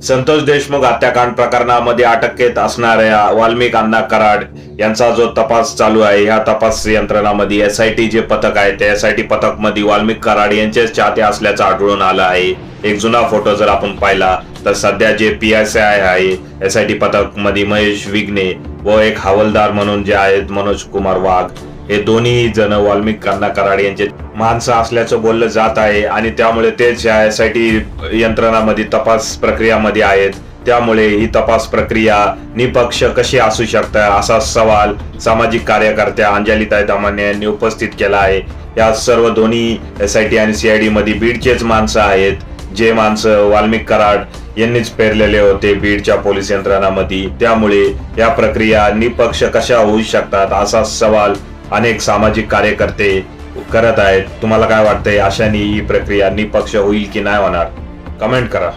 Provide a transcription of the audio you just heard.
संतोष देशमुख हत्याकांड प्रकरणामध्ये अटकेत असणाऱ्या वाल्मिक अण्णा कराड यांचा जो तपास चालू आहे, ह्या तपास यंत्रणामध्ये एसआयटी जे पथक आहे त्या एसआयटी पथक मध्ये वाल्मिक कराड यांचेच चाहते असल्याचं आढळून आलं आहे। एक जुना फोटो जर आपण पाहिला तर सध्या जे PSI आहे एसआयटी पथक मध्ये महेश विघ्ने व एक हवालदार म्हणून जे आहेत मनोज कुमार वाघ, हे दोन्ही जण वाल्मिक अण्णा कराड यांचे माणसं असल्याचं बोललं जात आहे आणि त्यामुळे तेच या एसआयटी यंत्रणामध्ये तपास प्रक्रियामध्ये आहेत। त्यामुळे ही तपास प्रक्रिया निपक्ष कशी असू शकते असा सवाल सामाजिक कार्यकर्त्या अंजलीताई दामाने यांनी उपस्थित केला आहे। या सर्व दोन्ही एसआयटी आणि सीआयडी मध्ये बीडचेच माणसं आहेत, जे माणसं वाल्मिक कराड यांनीच पेरलेले होते बीडच्या पोलीस यंत्रणामध्ये। त्यामुळे या प्रक्रिया निपक्ष कशा होऊ शकतात असा सवाल अनेक सामाजिक कार्यकर्ते करत आहेत। तुम्हाला काय वाटतंय, अशाने ही प्रक्रिया निपक्ष होईल की नाही होणार? कमेंट करा।